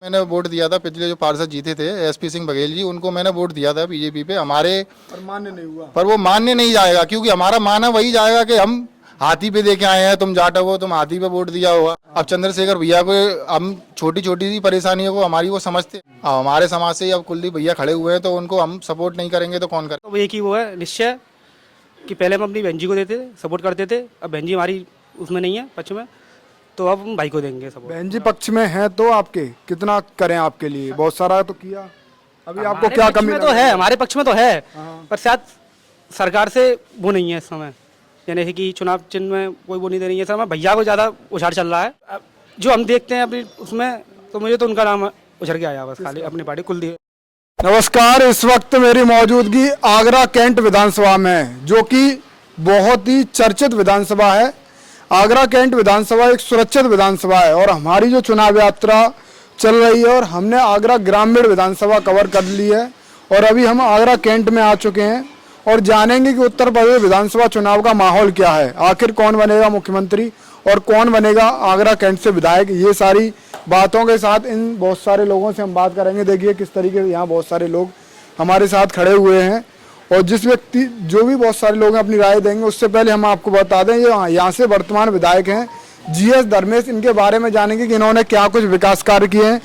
मैंने वोट दिया था, पिछले जो पार्षद जीते थे एसपी सिंह बघेल जी, उनको मैंने वोट दिया था बीजेपी पे। हमारे पर मान्य नहीं हुआ। पर वो मानने नहीं जाएगा, क्योंकि हमारा मानना वही जाएगा कि हम हाथी पे देके आए हैं, तुम जाटव हो, तुम हाथी पे वोट दिया होगा। अब चंद्रशेखर भैया को हम छोटी छोटी सी परेशानियों को हमारी वो समझते हैं। अब हमारे समाज से अब कुलदीप भैया खड़े हुए हैं, तो उनको हम सपोर्ट नहीं करेंगे तो कौन करेगा। तो एक ही वो है निश्चय कि पहले हम अपनी बहन जी को देते सपोर्ट करते थे, अब बहन जी हमारी उसमें नहीं है पक्ष में, तो अब हम भाई को देंगे सपोर्ट। बहन जी पक्ष में है तो आपके कितना करें आपके लिए, बहुत सारा तो किया, अभी आपको हमारे क्या पक्ष कमी में लग तो रही है, हमारे पक्ष में तो है, हाँ। पर शायद सरकार से वो नहीं है इस समय, यानी कि चुनाव चिन्ह में कोई वो नहीं दे रही है। समय भैया को ज़्यादा उछाड़ चल रहा है। अब जो हम देखते हैं अभी उसमें, तो मुझे तो उनका नाम उछड़ के आया बस, खाली अपनी पार्टी कुलदीप। नमस्कार, इस वक्त मेरी मौजूदगी आगरा कैंट विधानसभा में है, जो कि बहुत ही चर्चित विधानसभा है। आगरा कैंट विधानसभा एक सुरक्षित विधानसभा है और हमारी जो चुनाव यात्रा चल रही है, और हमने आगरा ग्रामीण विधानसभा कवर कर ली है और अभी हम आगरा कैंट में आ चुके हैं और जानेंगे कि उत्तर प्रदेश विधानसभा चुनाव का माहौल क्या है, आखिर कौन बनेगा मुख्यमंत्री और कौन बनेगा आगरा कैंट से विधायक। ये सारी बातों के साथ इन बहुत सारे लोगों से हम बात करेंगे। देखिए किस तरीके से यहाँ बहुत सारे लोग हमारे साथ खड़े हुए हैं, और जिस व्यक्ति जो भी बहुत सारे लोग अपनी राय देंगे, उससे पहले हम आपको बता दें, ये यहाँ से वर्तमान विधायक हैं जीएस धर्मेश। इनके बारे में जानेंगे कि इन्होंने क्या कुछ विकास कार्य किए हैं,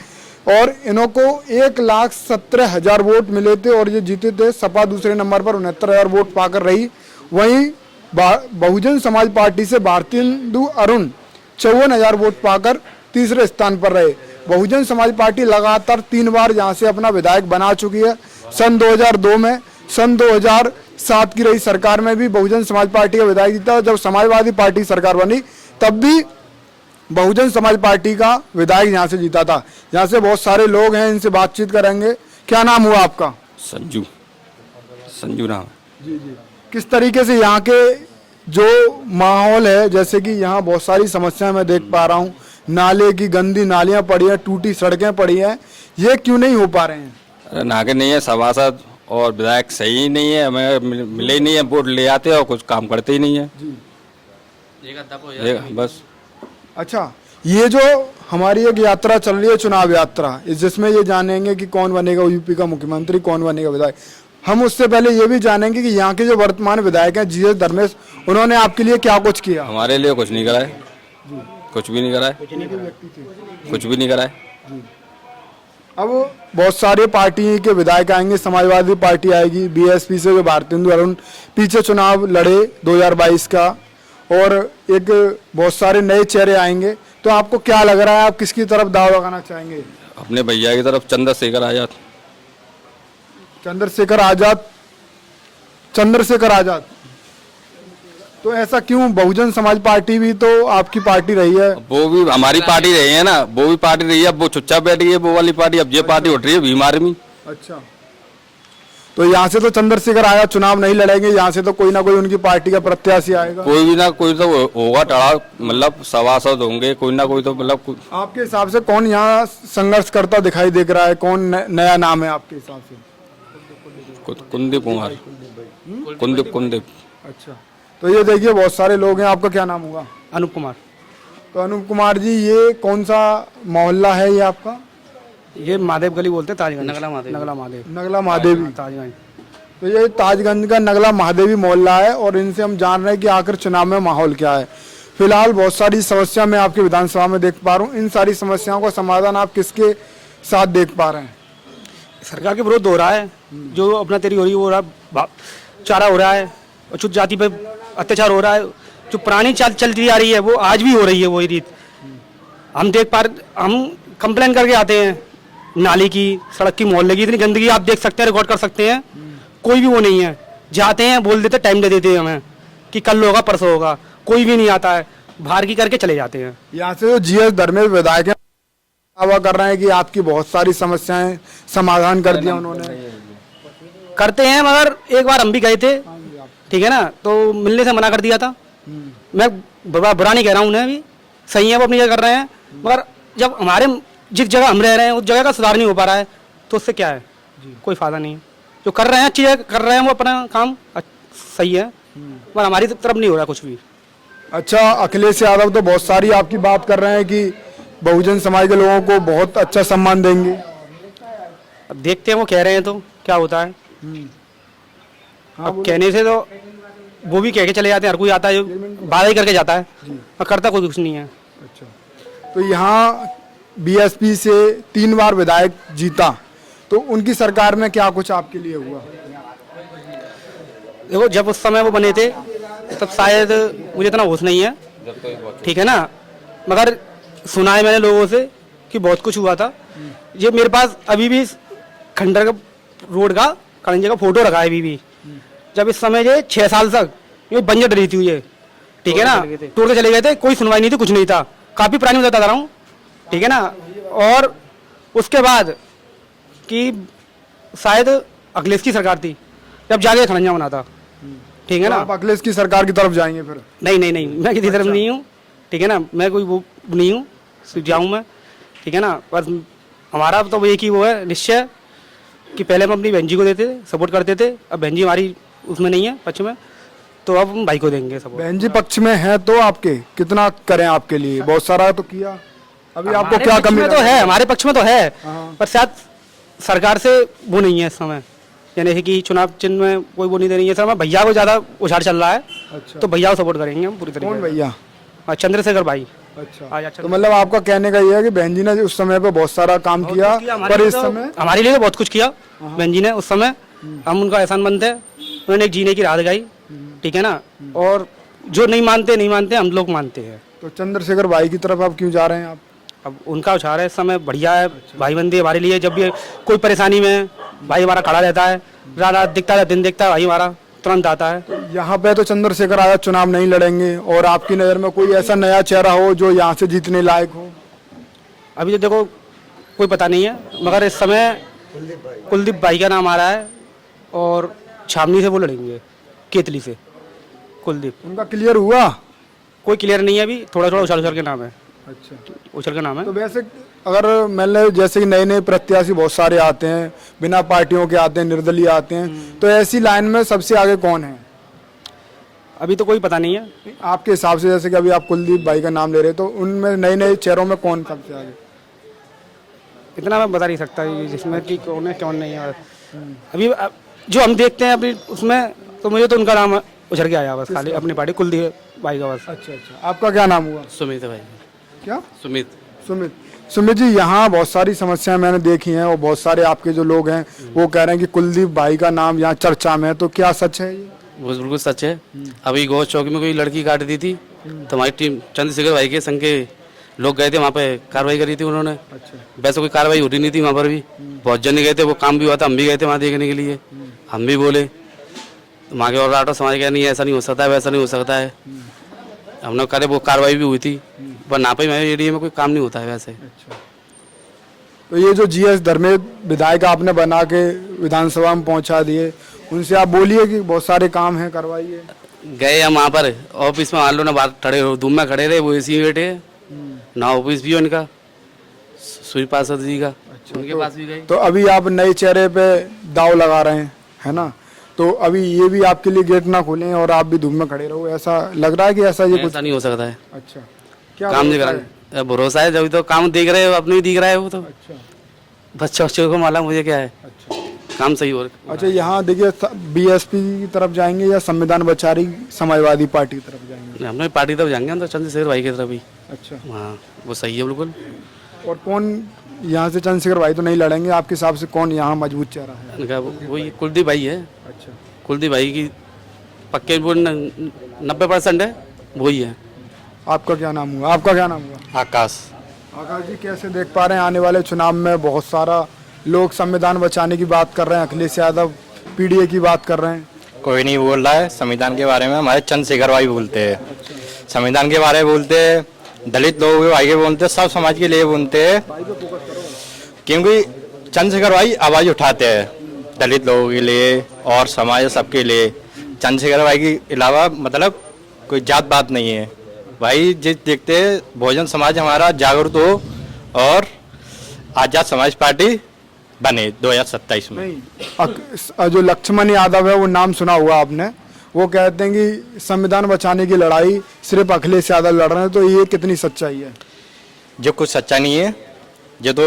और इनको 1,17,000 वोट मिले थे और ये जीते थे। सपा दूसरे नंबर पर 69,000 वोट पाकर रही। वहीं बहुजन समाज पार्टी से भारतेंदु अरुण 54,000 वोट पाकर तीसरे स्थान पर रहे। बहुजन समाज पार्टी लगातार 3 बार यहाँ से अपना विधायक बना चुकी है। सन 2002 में, सन 2007 की रही सरकार में भी बहुजन समाज पार्टी का विधायक जीता। जब समाजवादी पार्टी सरकार बनी तब भी बहुजन समाज पार्टी का विधायक यहाँ से जीता था। यहाँ से बहुत सारे लोग हैं, इनसे बातचीत करेंगे। क्या नाम हुआ आपका? संजू, संजू नाम। जी जी। किस तरीके से यहाँ के जो माहौल है, जैसे कि यहाँ बहुत सारी समस्याएं मैं देख पा रहा हूँ, नाले की गंदी नालियाँ पड़ी हैं, टूटी सड़कें पड़ी हैं, ये क्यों नहीं हो पा रहे हैं? अरे नाके नहीं है, सभासद और विधायक सही नहीं है, हमें मिले ही नहीं है, वोट ले आते हैं और कुछ काम करते ही नहीं है जी। बस। अच्छा, ये जो हमारी एक यात्रा चल रही है, चुनाव यात्रा, जिसमें ये जानेंगे कि कौन बनेगा यूपी का मुख्यमंत्री, कौन बनेगा विधायक। हम उससे पहले ये भी जानेंगे कि यहाँ के जो वर्तमान विधायक हैं जीएस धर्मेश, उन्होंने आपके लिए क्या कुछ किया? हमारे लिए कुछ नहीं करा है, कुछ भी नहीं करा है, कुछ भी नहीं करा है। अब बहुत सारे पार्टी के विधायक आएंगे, समाजवादी पार्टी आएगी, बीएसपी से जो भारतेंदु अरुण पीछे चुनाव लड़े 2022 का, और एक बहुत सारे नए चेहरे आएंगे। तो आपको क्या लग रहा है, आप किसकी तरफ दाव लगाना चाहेंगे? अपने भैया की तरफ चंद्रशेखर आजाद। चंद्रशेखर आजाद। चंद्रशेखर आजाद, तो ऐसा क्यों? बहुजन समाज पार्टी भी तो आपकी पार्टी रही है। वो भी हमारी पार्टी रही है ना, वो भी पार्टी रही है, अब वो चुपचाप बैठ गई है वो वाली पार्टी, अब ये पार्टी उठ रही है बीमार में। अच्छा, तो यहाँ से तो चंद्रशेखर आजाद चुनाव नहीं लड़ेंगे, यहाँ से तो कोई ना कोई उनकी पार्टी का प्रत्याशी आएगा। कोई भी ना कोई तो होगा टड़ा, मतलब सभासद होंगे, कोई ना कोई तो, मतलब। आपके हिसाब से कौन यहाँ संघर्ष करता दिखाई दे रहा है, कौन नया नाम है आपके हिसाब से? कुलदीप कुमार, कुलदीप। अच्छा, तो ये देखिए बहुत सारे लोग हैं। आपका क्या नाम हुआ? अनूप कुमार। तो अनूप कुमार जी, ये कौन सा मोहल्ला है ये आपका? ये महादेव गली बोलते हैं, ताजगंज। नगला महादेव। नगला महादेवी। ताजगंज। तो ये ताजगंज का नगला महादेवी मोहल्ला है, और इनसे हम जान रहे हैं कि आखिर चुनाव में माहौल क्या है। फिलहाल बहुत सारी समस्या मैं आपकी विधानसभा में देख पा रहा हूँ। इन सारी समस्याओं का समाधान आप किसके साथ देख पा रहे हैं? सरकार के विरोध हो रहा है, जो अपना तेरी हो रही है वो हो रहा है, चारा हो रहा है, अछूत जाति पे अत्याचार हो रहा है। जो पुरानी चाल चलती आ रही है वो आज भी हो रही है, वही रीत हम देख पा रहे। हम कंप्लेन करके आते हैं नाली की, सड़क की, मोहल्ले की, इतनी गंदगी आप देख सकते हैं, रिकॉर्ड कर सकते हैं। कोई भी वो नहीं है, जाते हैं, बोल देते, टाइम दे देते हैं हमें कि कल होगा परसों होगा, कोई भी नहीं आता है, बाहर की करके चले जाते हैं। यहाँ से जो जीएस धर्मेश विधायक हैं दावा कर रहे हैं कि आपकी बहुत सारी समस्याएं समाधान कर दिया उन्होंने। करते हैं, मगर एक बार हम भी गए थे, ठीक है ना, तो मिलने से मना कर दिया था। मैं बुरा नहीं कह रहा हूँ, उन्हें भी सही है, वो अपनी जगह कर रहे हैं, मगर जब हमारे जिस जगह हम रह रहे हैं उस जगह का सुधार नहीं हो पा रहा है, तो उससे क्या है? कोई फायदा नहीं है। जो कर रहे हैं अच्छी जगह कर रहे हैं, वो अपना काम सही है, मगर हमारी तरफ नहीं हो रहा कुछ भी। अच्छा, अखिलेश यादव तो बहुत सारी आपकी बात कर रहे हैं कि बहुजन समाज के लोगों को बहुत अच्छा सम्मान देंगे। अब देखते हैं, वो कह रहे हैं तो क्या होता है। अब कहने से तो वो भी कह के चले जाते हैं, हर कोई आता है जो वादा ही करके जाता है और करता कोई कुछ नहीं है। अच्छा, तो यहाँ बीएसपी से 3 बार विधायक जीता, तो उनकी सरकार में क्या कुछ आपके लिए हुआ? देखो, जब उस समय वो बने थे तब शायद मुझे इतना होश नहीं है, ठीक है ना, मगर सुना है मैंने लोगों से कि बहुत कुछ हुआ था। ये मेरे पास अभी भी खंडर का रोड का करंजे का फोटो रखा है अभी भी। जब इस समय ये 6 साल तक ये बंजर डरी थी ये, ठीक है ना, तोड़ के चले गए थे, कोई सुनवाई नहीं थी, कुछ नहीं था। काफी पुरानी बता रहा हूँ, ठीक है ना। और उसके बाद कि शायद अखिलेश की सरकार थी जब जाके खरंजा बना था, ठीक है तो ना। आप अखिलेश की सरकार की तरफ जाएंगे फिर? नहीं नहीं नहीं, मैं किसी तरफ नहीं हूँ, ठीक है ना, मैं कोई वो नहीं हूँ, सिर्फ जाऊँ मैं, ठीक है ना। बस हमारा तो एक ही वो है निश्चय कि पहले हम अपनी बहन जी को देते थे, सपोर्ट करते थे। अब बहन जी हमारी उसमें नहीं है, पक्ष में, तो अब हम भाई को देंगे सपोर्ट। बहन जी पक्ष में है तो आपके कितना करें आपके लिए? बहुत सारा तो किया, अभी आपको क्या कमी में तो है, हमारे पक्ष में तो है, हाँ। पर शायद सरकार से वो नहीं है इस समय, यानी कि चुनाव चिन्ह में कोई वो नहीं दे रही है। सर मैं भैया को ज्यादा उछाल चल रहा है, अच्छा, तो भैया को सपोर्ट करेंगे हम पूरी तरीके कौन से। भैया? चंद्रशेखर भाई। अच्छा, तो मतलब आपका कहने का ये है कि बहन जी ने उस समय पे बहुत सारा काम किया, पर इस समय हमारे लिए तो बहुत कुछ किया बहन जी ने उस समय, हम उनका एहसान मंद है। उन्होंने एक जीने की राह दिखाई, ठीक है ना, और जो नहीं मानते हम लोग मानते हैं। तो चंद्रशेखर भाई की तरफ आप क्यों जा रहे हैं आप? अब उनका उछाल है इस समय बढ़िया है, भाई बंदी हमारे लिए। जब भी कोई परेशानी में भाई हमारा खड़ा रहता है, रात दिखता है, दिन दिखता है, भाई हमारा तुरंत आता है। यहाँ पे तो चंद्रशेखर आजाद चुनाव नहीं लड़ेंगे, और आपकी नज़र में कोई ऐसा नया चेहरा हो जो यहाँ से जीतने लायक हो? अभी तो देखो कोई पता नहीं है, मगर इस समय कुलदीप भाई का नाम आ रहा है, और छावनी से वो लड़ेंगे, केतली से कुलदीप। उनका क्लियर हुआ? कोई क्लियर नहीं है अभी, थोड़ा थोड़ा उछल के नाम है। अच्छा, उछल का नाम है। तो वैसे अगर मैंने जैसे कि नए नए प्रत्याशी बहुत सारे आते हैं, बिना पार्टियों के आते हैं, निर्दलीय आते हैं, तो ऐसी लाइन में सबसे आगे कौन है? अभी तो कोई पता नहीं है। आपके हिसाब से, जैसे कि अभी आप कुलदीप भाई का नाम ले रहे, तो उनमें नए नए चेहरों में कौन सबसे आगे? इतना मैं बता नहीं सकता ये जिसमें कि कौन है कौन नहीं है। अभी जो हम देखते हैं अभी उसमें, तो मुझे तो उनका नाम उछल के आया बस, खाली अपनी पार्टी कुलदीप भाई का बस। अच्छा, आपका क्या नाम हुआ? सुमित भाई। क्या? सुमित। सुमित जी, यहाँ बहुत सारी समस्याएं मैंने देखी हैं, और बहुत सारे आपके जो लोग हैं वो कह रहे हैं कि कुलदीप भाई का नाम यहाँ चर्चा में है, तो क्या सच है ये? वो बिल्कुल सच है। अभी गौश चौक में कोई लड़की काट दी थी, तो हमारी टीम चंद्रशेखर भाई के संग के लोग गए थे, वहाँ पे कार्रवाई करी थी उन्होंने। अच्छा, वैसे कोई कार्रवाई होती नहीं थी वहाँ पर भी, बहुत जन गए थे, वो काम भी हुआ था, हम भी गए थे वहाँ देखने के लिए, हम भी बोले, तो वहाँ के और राठौर समाज का नहीं, ऐसा नहीं हो सकता है, वैसा नहीं हो सकता है। हमने करे, वो कार्रवाई भी हुई थी, पर ना पाई एरिया में कोई काम नहीं होता है वैसे। अच्छा, तो ये जो जीएस धर्मेंद्र विधायक आपने बना के विधानसभा में पहुंचा दिए, उनसे आप बोलिए कि बहुत सारे काम हैं, करवाइए। गए हम वहाँ पर ऑफिस में, मान लो ना बाहर खड़े हो, धूम में खड़े रहे, वो एसी में बैठे ना, ऑफिस भी है उनका, सूर्य पार्षद जी का, उनके पास भी गए। तो अभी आप नए चेहरे पे दाव लगा रहे हैं, है ना, तो अभी ये भी आपके लिए गेट ना खोलें और आप भी धूम में खड़े रहो, ऐसा लग रहा है कि ऐसा ये कुछ? ऐसा नहीं हो सकता है। अच्छा, क्या काम नहीं भरोसा करा है? भरोसा है, जब तो काम देख रहे हो, अपने भी दिख रहा है वो तो, अच्छा, बच्चों को मालूम मुझे क्या है, अच्छा, काम सही हो रहा अच्छा। यहाँ देखिए, बीएसपी की तरफ जाएंगे या संविधान बचारी समाजवादी पार्टी की तरफ जाएंगे? है। हमने पार्टी तरफ जाएंगे हम तो, चंद्रशेखर भाई की तरफ ही। अच्छा, हाँ, वो सही है बिल्कुल। और कौन यहाँ से? चंद्रशेखर भाई तो नहीं लड़ेंगे, आपके हिसाब से कौन यहाँ मजबूत चेहरा है? उनका वही कुलदीप भाई है। अच्छा, कुलदीप भाई की पक्के 90% है, वही है। आपका क्या नाम हुआ? आपका क्या नाम हुआ? आकाश। आकाश जी, कैसे देख पा रहे हैं आने वाले चुनाव में बहुत सारा लोग संविधान बचाने की बात कर रहे हैं, अखिलेश यादव पीडीए की बात कर रहे हैं? कोई नहीं बोल रहा है संविधान के बारे में, हमारे चंद्रशेखर भाई बोलते हैं संविधान के बारे में, बोलते हैं दलित लोगों के भाई के बोलते हैं, सब समाज के लिए बोलते हैं, क्योंकि चंद्रशेखर भाई आवाज़ उठाते हैं दलित लोगों के लिए और समाज सबके लिए। चंद्रशेखर भाई के अलावा मतलब कोई जात बात नहीं है भाई, जिस देखते हैं बहुजन समाज हमारा जागरूक हो और आज़ाद समाज पार्टी बने 2027 में। नहीं, जो लक्ष्मण यादव है, वो नाम सुना हुआ आपने, वो कहते हैं कि संविधान बचाने की लड़ाई सिर्फ अखिलेश यादव लड़ रहे हैं, तो ये कितनी सच्चाई है? जो कुछ सच्चा नहीं है, जो तो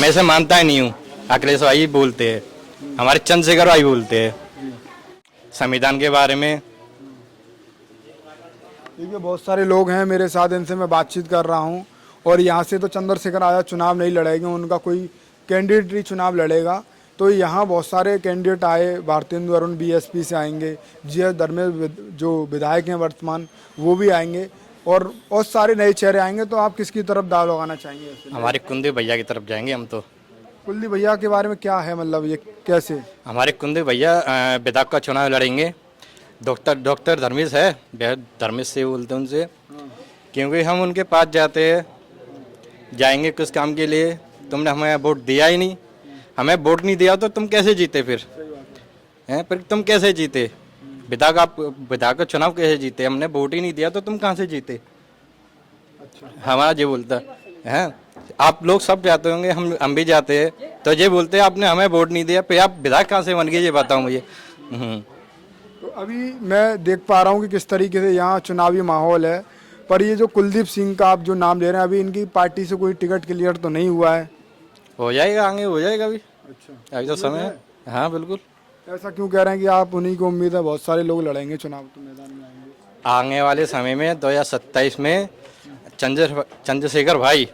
मैं से मानता ही नहीं हूँ। अखिलेश भाई बोलते हैं, हमारे चंद्रशेखर भाई बोलते हैं संविधान के बारे में। देखिए बहुत सारे लोग हैं मेरे साथ, इनसे मैं बातचीत कर रहा हूं और यहाँ से तो चंद्रशेखर आजाद चुनाव नहीं लड़ेंगे, उनका कोई कैंडिडेट ही चुनाव लड़ेगा। तो यहाँ बहुत सारे कैंडिडेट आए, भारतेंदु अरुण बीएसपी से आएंगे, जीएस धर्मेश जो विधायक हैं वर्तमान वो भी आएंगे और बहुत सारे नए चेहरे आएंगे। तो आप किसकी तरफ दाव लगाना चाहेंगे ऐसे? हमारे कुलदीप भैया की तरफ जाएंगे हम तो। कुलदीप भैया के बारे में क्या है, मतलब ये कैसे? हमारे कुलदीप भैया विधायक का चुनाव लड़ेंगे। डॉक्टर धर्मेश है, धर्मेश से बोलते हैं उनसे, क्योंकि हम उनके पास जाते हैं, जाएंगे किस काम के लिए। तुमने हमें वोट दिया ही नहीं, हमें वोट नहीं दिया तो तुम कैसे जीते फिर? हैं, फिर तुम कैसे जीते? विधायक का चुनाव कैसे जीते? हमने वोट ही नहीं दिया तो तुम कहाँ से जीते? हमारा ये बोलता है। आप लोग सब जाते होंगे, हम भी जाते हैं, तो ये बोलते हैं आपने हमें वोट नहीं दिया, फिर आप विधायक कहाँ से बन गए ये बताओ मुझे। तो अभी मैं देख पा रहा हूँ कि किस तरीके से यहाँ चुनावी माहौल है, पर ये जो कुलदीप सिंह का आप जो नाम ले रहे हैं, अभी इनकी पार्टी से कोई टिकट क्लियर तो नहीं हुआ है? हो जाएगा, आगे हो जाएगा अभी। अच्छा, अभी तो समय है। हाँ बिल्कुल। ऐसा क्यों कह रहे हैं कि आप उन्हीं को उम्मीद है? बहुत सारे लोग लड़ेंगे चुनाव, तो मैदान में आएंगे। आने वाले समय में 2027 में चंद्रशेखर भाई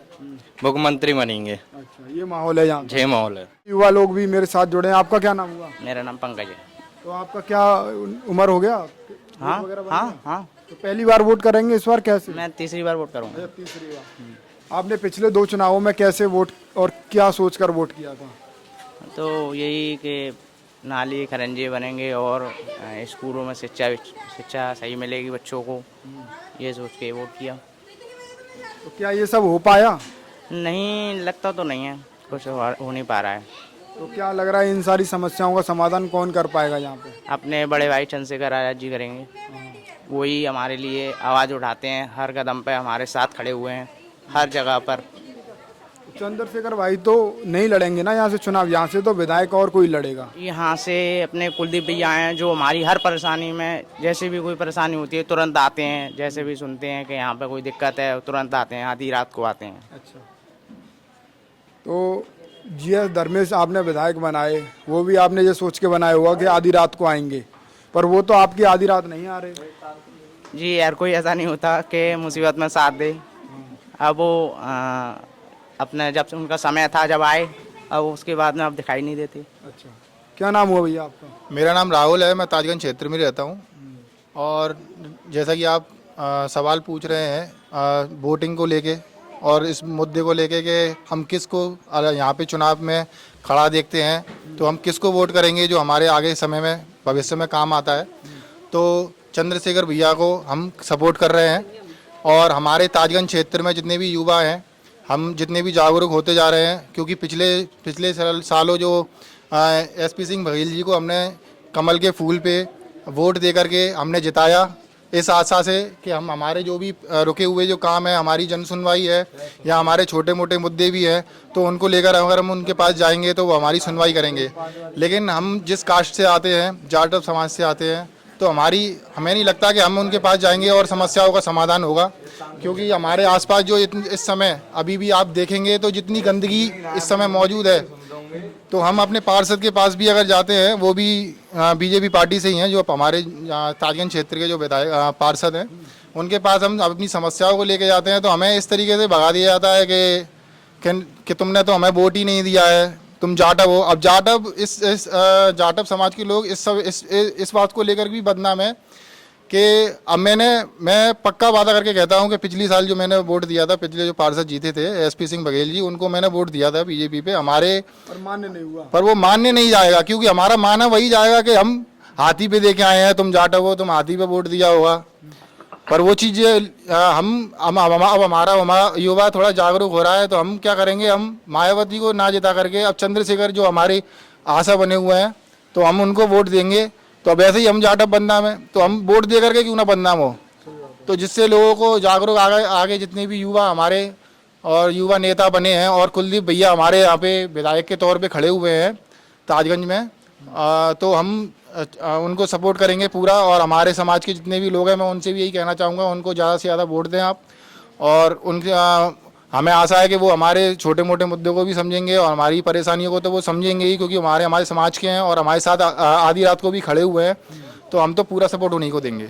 मुख्यमंत्री बनेंगे। अच्छा, ये माहौल है यहाँ? ये माहौल है। युवा लोग भी मेरे साथ जुड़े हैं। आपका क्या नाम हुआ? मेरा नाम पंकज है। तो आपका क्या उम्र हो गया? हाँ वोट वगैरह बन हाँ गया? हाँ, तो पहली बार वोट करेंगे इस बार कैसे? मैं तीसरी बार वोट करूँगा। अच्छा, तीसरी बार। आपने पिछले 2 चुनावों में कैसे वोट और क्या सोचकर वोट किया था? तो यही कि नाली खरंजे बनेंगे और स्कूलों में शिक्षा सही मिलेगी बच्चों को, ये सोच के वोट किया। तो क्या ये सब हो पाया? नहीं लगता तो नहीं है, कुछ हो नहीं पा रहा है। तो क्या लग रहा है इन सारी समस्याओं का समाधान कौन कर पाएगा यहाँ पे? अपने बड़े भाई चंद्रशेखर आजाद जी करेंगे, वही हमारे लिए आवाज़ उठाते हैं, हर कदम पे हमारे साथ खड़े हुए हैं, हर जगह पर। चंद्रशेखर भाई तो नहीं लड़ेंगे ना यहाँ से चुनाव, यहाँ से तो विधायक और कोई लड़ेगा। यहाँ से अपने कुलदीप भैया हैं जो हमारी हर परेशानी में, जैसे भी कोई परेशानी होती है तुरंत आते हैं, जैसे भी सुनते हैं कि यहाँ पे कोई दिक्कत है तुरंत आते हैं, आधी रात को आते हैं। अच्छा, तो जीएस धर्मेश आपने विधायक बनाए, वो भी आपने ये सोच के बनाया हुआ कि आधी रात को आएंगे, पर वो तो आपकी आधी रात नहीं आ रहे। जी यार, कोई ऐसा नहीं होता कि मुसीबत में साथ दे। अब वो अपने जब से उनका समय था जब आए, अब उसके बाद में अब दिखाई नहीं देते। अच्छा, क्या नाम हुआ भैया आपका? मेरा नाम राहुल है, मैं ताजगंज क्षेत्र में रहता हूँ। और जैसा कि आप सवाल पूछ रहे हैं वोटिंग को लेके और इस मुद्दे को लेके कि हम किसको यहाँ पे चुनाव में खड़ा देखते हैं, तो हम किसको वोट करेंगे जो हमारे आगे समय में भविष्य में काम आता है, तो चंद्रशेखर भैया को हम सपोर्ट कर रहे हैं। और हमारे ताजगंज क्षेत्र में जितने भी युवा हैं, हम जितने भी जागरूक होते जा रहे हैं, क्योंकि पिछले सालों जो एसपी सिंह बघेल जी को हमने कमल के फूल पे वोट दे करके हमने जिताया, इस आशा से कि हम हमारे जो भी रुके हुए जो काम है, हमारी जन सुनवाई है या हमारे छोटे मोटे मुद्दे भी हैं, तो उनको लेकर अगर हम उनके पास जाएंगे तो वो हमारी सुनवाई करेंगे। लेकिन हम जिस कास्ट से आते हैं, जाटव समाज से आते हैं, तो हमें नहीं लगता कि हम उनके पास जाएंगे और समस्याओं का समाधान होगा, क्योंकि हमारे आसपास जो इस समय अभी भी आप देखेंगे तो जितनी गंदगी इस समय मौजूद है, तो हम अपने पार्षद के पास भी अगर जाते हैं, वो भी बीजेपी पार्टी से ही हैं, जो हमारे ताजगंज क्षेत्र के जो विधायक पार्षद हैं, उनके पास हम अपनी समस्याओं को लेके जाते हैं, तो हमें इस तरीके से भगा दिया जाता है कि तुमने तो हमें वोट ही नहीं दिया है, तुम जाटव हो। अब जाटव इस जाटव समाज के लोग इस बात को लेकर भी बदनाम है कि अब मैं पक्का वादा करके कहता हूं कि पिछली साल जो मैंने वोट दिया था, पिछले जो पार्षद जीते थे एसपी सिंह बघेल जी, उनको मैंने वोट दिया था बीजेपी पे, पर मान्य नहीं हुआ। पर वो मान्य नहीं जाएगा, क्योंकि हमारा मानना वही जाएगा कि हम हाथी पे दे के आए हैं, तुम जाटव हो, तुम हाथी पे वोट दिया होगा। पर वो चीज़ अब हमारा युवा थोड़ा जागरूक हो रहा है, तो हम क्या करेंगे, हम मायावती को ना जिता करके अब चंद्रशेखर जो हमारी आशा बने हुए हैं, तो हम उनको वोट देंगे। तो अब ऐसे ही हम जाटव बदनाम है, तो हम वोट दे करके क्यों ना बदनाम हो, तो जिससे लोगों को जागरूक आगे जितने भी युवा हमारे और युवा नेता बने हैं, और कुलदीप भैया हमारे यहाँ पे विधायक के तौर पे खड़े हुए हैं ताजगंज में, तो हम उनको सपोर्ट करेंगे पूरा। और हमारे समाज के जितने भी लोग हैं, मैं उनसे भी यही कहना चाहूँगा, उनको ज़्यादा से ज़्यादा वोट दें आप, और उनके हमें आशा है कि वो हमारे छोटे मोटे मुद्दों को भी समझेंगे और हमारी परेशानियों को तो वो समझेंगे ही, क्योंकि हमारे समाज के हैं और हमारे साथ आधी रात को भी खड़े हुए हैं, तो हम तो पूरा सपोर्ट उन्हीं को देंगे।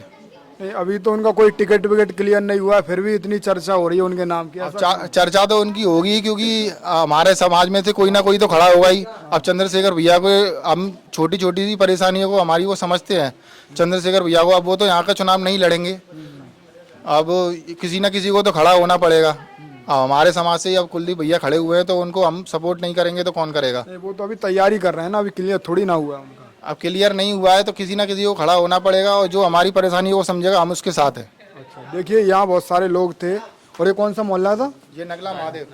नहीं, अभी तो उनका कोई टिकट विकेट क्लियर नहीं हुआ है, फिर भी इतनी चर्चा हो रही है उनके नाम की। अब चर्चा तो उनकी होगी, क्योंकि हमारे समाज में से कोई ना कोई तो खड़ा होगा ही। अब चंद्रशेखर भैया को हम छोटी छोटी सी परेशानियों को हमारी वो समझते हैं, चंद्रशेखर भैया को। अब वो तो यहाँ का चुनाव नहीं लड़ेंगे, अब किसी ना किसी को तो खड़ा होना पड़ेगा। अब हमारे समाज से ही अब कुलदीप भैया खड़े हुए हैं, तो उनको हम सपोर्ट नहीं करेंगे तो कौन करेगा। नहीं, वो तो अभी तैयारी कर रहे हैं ना, अभी क्लियर थोड़ी ना हुआ है उनका। अब क्लियर नहीं हुआ है तो किसी ना किसी को खड़ा होना पड़ेगा, और जो हमारी परेशानी को समझेगा हम उसके साथ हैं। देखिए यहाँ बहुत सारे लोग थे। और ये कौन सा मोहल्ला था? ये नगला महादेव।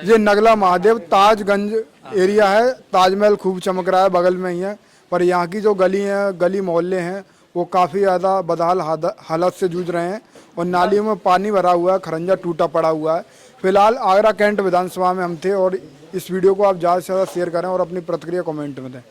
ये नगला महादेव ताजगंज एरिया है। ताजमहल खूब चमक रहा है, बगल में ही है, पर यहाँ की जो गली हैं, गली मोहल्ले हैं, वो काफ़ी ज़्यादा बदहाल हालत से जूझ रहे हैं और नालियों में पानी भरा हुआ है, खरंजा टूटा पड़ा हुआ है। फिलहाल आगरा कैंट विधानसभा में हम थे और इस वीडियो को आप ज़्यादा से ज़्यादा शेयर करें और अपनी प्रतिक्रिया कमेंट में दें।